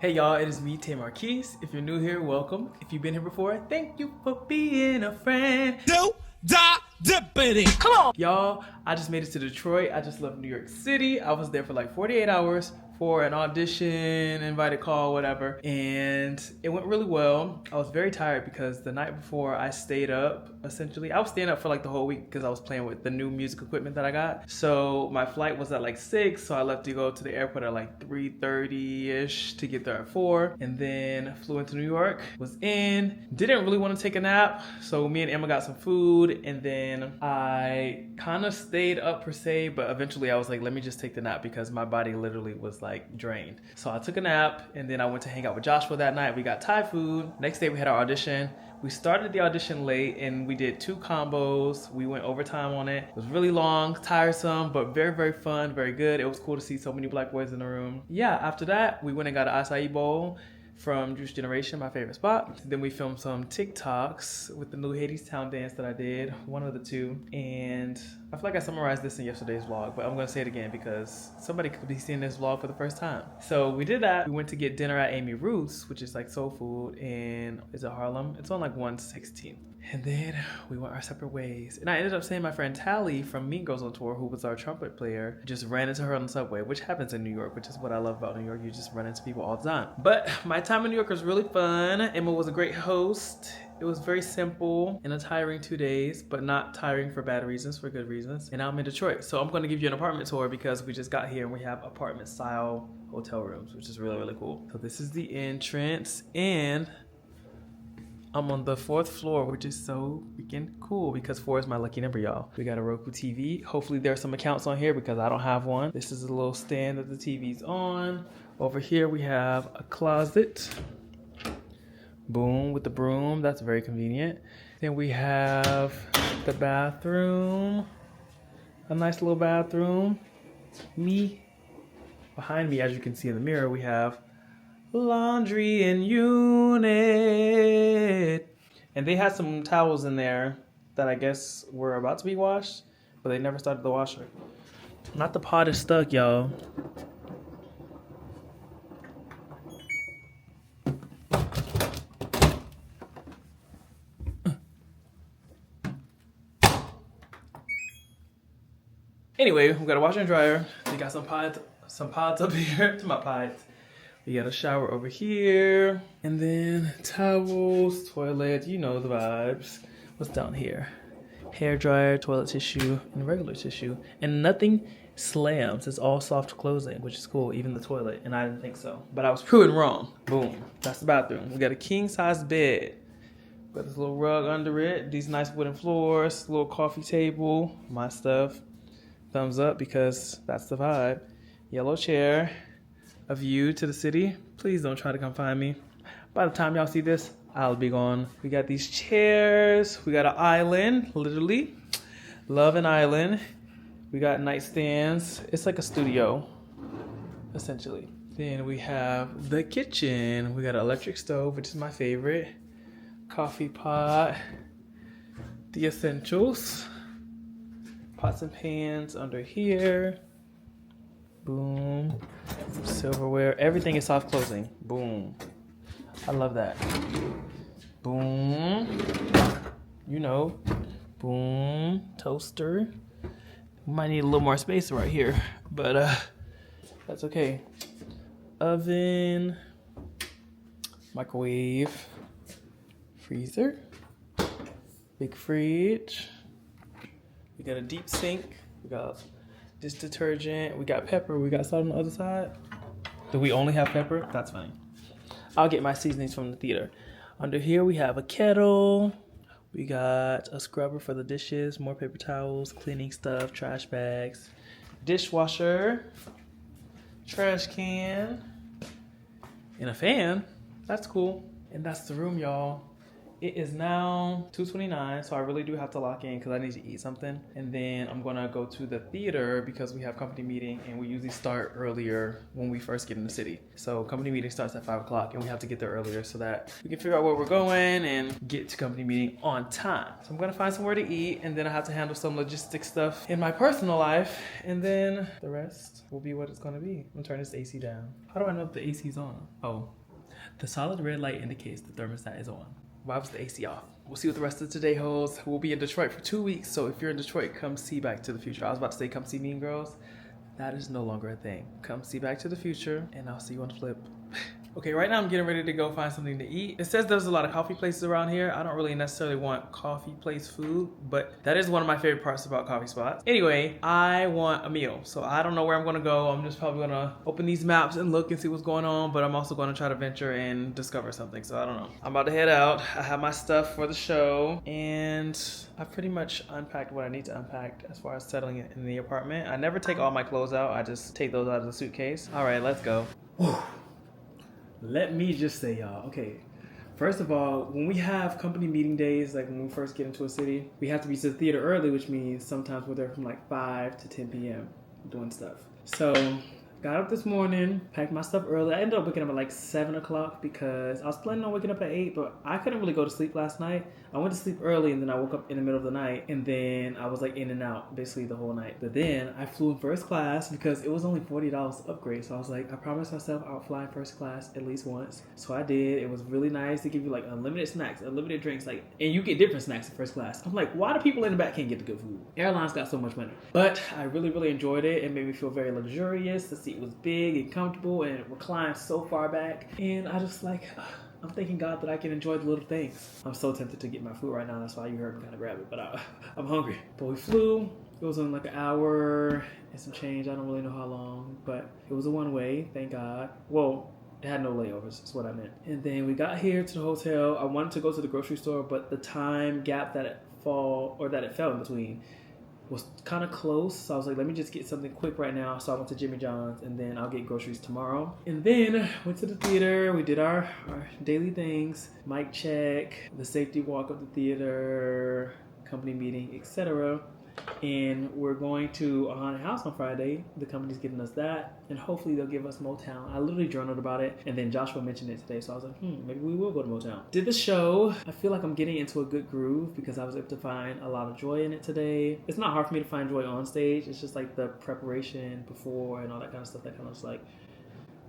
Hey y'all, it is me, Tay Marquise. If you're new here, welcome. If you've been here before, thank you for being a friend. Do da dippity. Come on! Y'all, I just made it to Detroit. I just left New York City. I was there for like 48 hours for an audition, invited call, whatever. And it went really well. I was very tired because the night before I stayed up, essentially. I was staying up for like the whole week because I was playing with the new music equipment that I got. So my flight was at like 6, so I left to go to the airport at like 3:30-ish to get there at 4. And then flew into New York, was in, didn't really want to take a nap. So me and Emma got some food and then I kind of stayed up per se, but eventually I was like, let me just take the nap because my body literally was like drained. So I took a nap and then I went to hang out with Joshua that night. We got Thai food. Next day we had our audition. We started the audition late and we did 2 combos. We went overtime on it. It was really long, tiresome, but very, very fun, very good. It was cool to see so many black boys in the room. Yeah, after that, we went and got an acai bowl from Juice Generation, my favorite spot. Then we filmed some TikToks with the new Hadestown dance that I did, one of the 2. And I feel like I summarized this in yesterday's vlog, but I'm gonna say it again because somebody could be seeing this vlog for the first time. So we did that. We went to get dinner at Amy Roots, which is like soul food in, is it Harlem? It's on like 116. And then we went our separate ways. And I ended up seeing my friend Tally from Mean Girls on Tour, who was our trumpet player. Just ran into her on the subway, which happens in New York, which is what I love about New York. You just run into people all the time. But my time in New York was really fun. Emma was a great host. It was very simple and a tiring 2 days, but not tiring for bad reasons, for good reasons. And now I'm in Detroit. So I'm gonna give you an apartment tour because we just got here and we have apartment style hotel rooms, which is really, really cool. So this is the entrance and I'm on the 4th floor, which is so freaking cool because 4 is my lucky number, y'all. We got a Roku TV. Hopefully there's some accounts on here because I don't have one. This is a little stand that the TV's on. Over here we have a closet. Boom, with the broom. That's very convenient. Then we have the bathroom. A nice little bathroom. Me. Behind me, as you can see in the mirror, we have laundry in unit. And they had some towels in there that I guess were about to be washed, but they never started the washer. Not the pot is stuck, y'all. Anyway, we got a washer and dryer. We got some pods up here to my pods. We got a shower over here, and then towels, toilet, you know the vibes. What's down here? Hair dryer, toilet tissue, and regular tissue. And nothing slams. It's all soft closing, which is cool, even the toilet. And I didn't think so, but I was proven wrong. Boom, that's the bathroom. We got a king-size bed. Got this little rug under it, these nice wooden floors, little coffee table, my stuff. Thumbs up because that's the vibe. Yellow chair. A view to the city. Please don't try to come find me. By the time y'all see this, I'll be gone. We got these chairs. We got an island, literally. Love an island. We got nightstands. It's like a studio, essentially. Then we have the kitchen. We got an electric stove, which is my favorite. Coffee pot. The essentials. Pots and pans under here. Boom. Silverware. Everything is soft closing. Boom. I love that. Boom. You know. Boom. Toaster. We might need a little more space right here, but that's okay. Oven. Microwave. Freezer. Big fridge. We got a deep sink. We got dish detergent. We got pepper. We got salt on the other side. Do we only have pepper? That's fine. I'll get my seasonings from the theater. Under here we have a kettle. We got a scrubber for the dishes, more paper towels, cleaning stuff, trash bags, dishwasher, trash can, and a fan. That's cool. And that's the room, y'all. It is now 2:29, so I really do have to lock in because I need to eat something. And then I'm gonna go to the theater because we have company meeting and we usually start earlier when we first get in the city. So company meeting starts at 5 o'clock and we have to get there earlier so that we can figure out where we're going and get to company meeting on time. So I'm gonna find somewhere to eat and then I have to handle some logistic stuff in my personal life. And then the rest will be what it's gonna be. I'm gonna turn this AC down. How do I know if the AC is on? Oh, the solid red light indicates the thermostat is on. Why was the AC off? We'll see what the rest of today holds. We'll be in Detroit for 2 weeks, so if you're in Detroit, come see Back to the Future. I was about to say come see Mean Girls. That is no longer a thing. Come see Back to the Future, and I'll see you on the flip. Okay, right now I'm getting ready to go find something to eat. It says there's a lot of coffee places around here. I don't really necessarily want coffee place food, but that is one of my favorite parts about coffee spots. Anyway, I want a meal, so I don't know where I'm gonna go. I'm just probably gonna open these maps and look and see what's going on, but I'm also gonna try to venture and discover something, so I don't know. I'm about to head out. I have my stuff for the show, and I've pretty much unpacked what I need to unpack as far as settling it in the apartment. I never take all my clothes out. I just take those out of the suitcase. All right, let's go. Whew. Let me just say, y'all, okay, first of all, when we have company meeting days, like when we first get into a city, we have to be to the theater early, which means sometimes we're there from like 5 to 10 p.m. doing stuff. So got up this morning, packed my stuff early. I ended up waking up at like 7 o'clock because I was planning on waking up at 8, but I couldn't really go to sleep last night. I went to sleep early and then I woke up in the middle of the night and then I was like in and out basically the whole night. But then I flew in first class because it was only $40 upgrade. So I was like, I promised myself I would fly first class at least once. So I did. It was really nice. They give you like unlimited snacks, unlimited drinks, like, and you get different snacks in first class. I'm like, why do people in the back can't get the good food? Airlines got so much money. But I really, really enjoyed it. It made me feel very luxurious. The seat was big and comfortable and it reclined so far back. And I just like, I'm thanking God that I can enjoy the little things. I'm so tempted to get my food right now. That's why you heard me kind of grab it. But I'm hungry. But we flew. It was in like an hour and some change. I don't really know how long. But it was a one-way, thank God. Well, it had no layovers, is what I meant. And then we got here to the hotel. I wanted to go to the grocery store, but the time gap that it fell in between was kind of close. So I was like, let me just get something quick right now. So I went to Jimmy John's and then I'll get groceries tomorrow. And then went to the theater. We did our daily things. Mic check, the safety walk of the theater, company meeting, etc. And we're going to a haunted house on Friday. The company's giving us that. And hopefully they'll give us Motown. I literally journaled about it. And then Joshua mentioned it today. So I was like, maybe we will go to Motown. Did the show. I feel like I'm getting into a good groove because I was able to find a lot of joy in it today. It's not hard for me to find joy on stage. It's just like the preparation before and all that kind of stuff that kind of just like.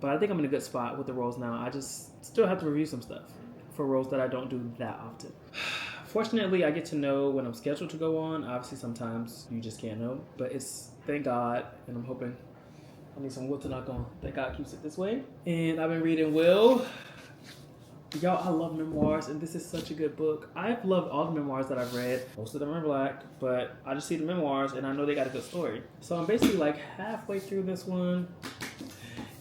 But I think I'm in a good spot with the roles now. I just still have to review some stuff for roles that I don't do that often. Fortunately, I get to know when I'm scheduled to go on. Obviously, sometimes you just can't know. But it's, thank God, and I'm hoping, I need some wood to knock on. Thank God keeps it this way. And I've been reading Will. Y'all, I love memoirs, and this is such a good book. I've loved all the memoirs that I've read. Most of them are black, but I just see the memoirs, and I know they got a good story. So I'm basically like halfway through this one.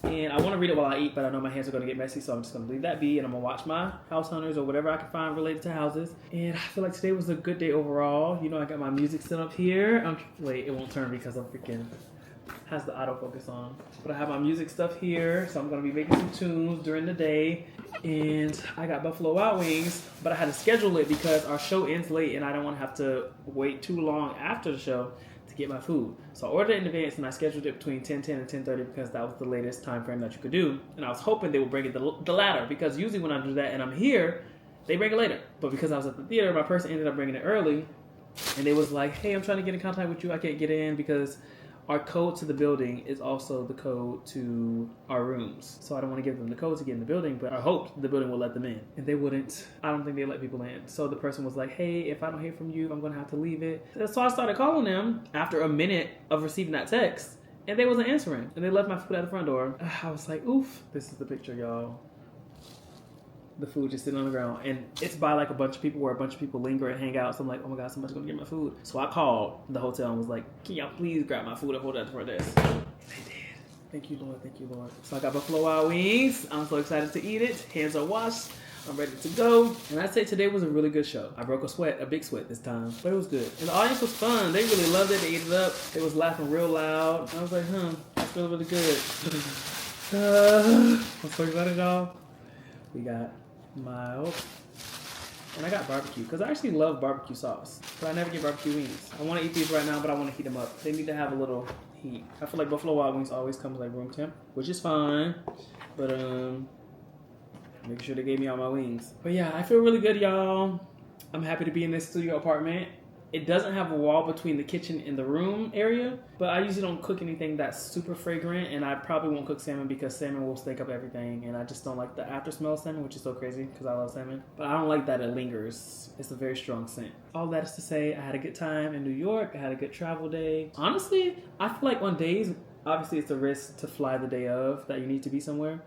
And I want to read it while I eat, but I know my hands are going to get messy, so I'm just going to leave that be, and I'm going to watch my House Hunters or whatever I can find related to houses. And I feel like today was a good day overall. You know, I got my music set up here. Wait, it won't turn because I'm freaking has the autofocus on. But I have my music stuff here, so I'm going to be making some tunes during the day. And I got Buffalo Wild Wings, but I had to schedule it because our show ends late, and I don't want to have to wait too long after the show to get my food. So I ordered it in advance and I scheduled it between 10:10 and 10:30 because that was the latest time frame that you could do. And I was hoping they would bring it the latter because usually when I do that and I'm here, they bring it later. But because I was at the theater, my person ended up bringing it early. And they was like, hey, I'm trying to get in contact with you. I can't get in because our code to the building is also the code to our rooms. So I don't want to give them the code to get in the building, but I hoped the building will let them in. And they wouldn't. I don't think they let people in. So the person was like, hey, if I don't hear from you, I'm going to have to leave it. So I started calling them after a minute of receiving that text, and they wasn't answering. And they left my food at the front door. I was like, oof. This is the picture, y'all. The food just sitting on the ground, and it's by like a bunch of people where a bunch of people linger and hang out. So I'm like, oh my God, somebody's gonna get my food. So I called the hotel and was like, can y'all please grab my food and hold it at the front desk? They did. Thank you, Lord. Thank you, Lord. So I got Buffalo Wild Wings. I'm so excited to eat it. Hands are washed. I'm ready to go. And I'd say today was a really good show. I broke a big sweat this time, but it was good. And the audience was fun. They really loved it. They ate it up. They was laughing real loud. I was like, that's really, really good. I'm so excited, y'all. We got mild, And I got barbecue because I actually love barbecue sauce, but I never get barbecue wings. I want to eat these right now, but I want to heat them up. They need to have a little heat. I feel like Buffalo Wild Wings always comes like room temp, which is fine, but making sure they gave me all my wings. But yeah, I feel really good, y'all. I'm happy to be in this studio apartment. It doesn't have a wall between the kitchen and the room area, but I usually don't cook anything that's super fragrant, and I probably won't cook salmon because salmon will stink up everything, and I just don't like the after smell of salmon, which is so crazy because I love salmon. But I don't like that it lingers. It's a very strong scent. All that is to say, I had a good time in New York. I had a good travel day. Honestly, I feel like on days, obviously it's a risk to fly the day of that you need to be somewhere,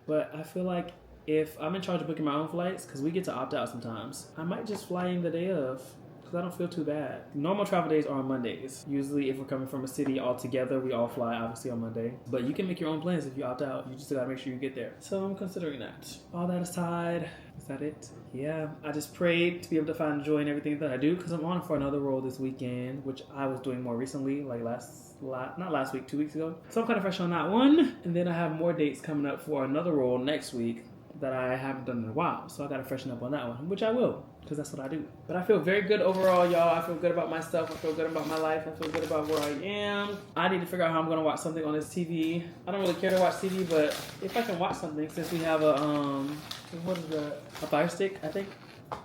but I feel like if I'm in charge of booking my own flights, because we get to opt out sometimes, I might just fly in the day of. Because I don't feel too bad. Normal travel days are on Mondays. Usually if we're coming from a city all together, we all fly obviously on Monday. But you can make your own plans if you opt out. You just gotta make sure you get there. So I'm considering that. All that aside, is that it? Yeah, I just prayed to be able to find joy in everything that I do because I'm on for another role this weekend, which I was doing more recently, like not last week, 2 weeks ago. So I'm kind of fresh on that one. And then I have more dates coming up for another role next week that I haven't done in a while. So I gotta freshen up on that one, which I will, because that's what I do. But I feel very good overall, y'all. I feel good about myself. I feel good about my life. I feel good about where I am. I need to figure out how I'm gonna watch something on this TV. I don't really care to watch TV, but if I can watch something, since we have a Fire Stick, I think, I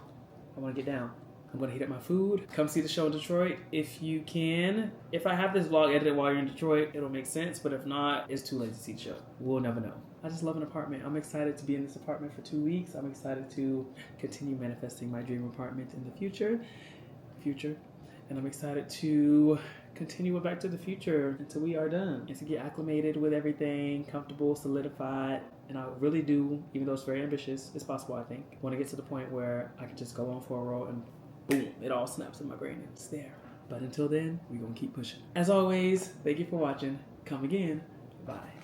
wanna get down. I'm gonna heat up my food. Come see the show in Detroit if you can. If I have this vlog edited while you're in Detroit, it'll make sense. But if not, it's too late to see the show. We'll never know. I just love an apartment. I'm excited to be in this apartment for 2 weeks. I'm excited to continue manifesting my dream apartment in the future. And I'm excited to continue with Back to the Future until we are done. And to get acclimated with everything, comfortable, solidified. And I really do, even though it's very ambitious, it's possible, I think. Want to get to the point where I can just go on for a roll and boom, it all snaps in my brain and it's there. But until then, we're gonna keep pushing. As always, thank you for watching. Come again. Bye.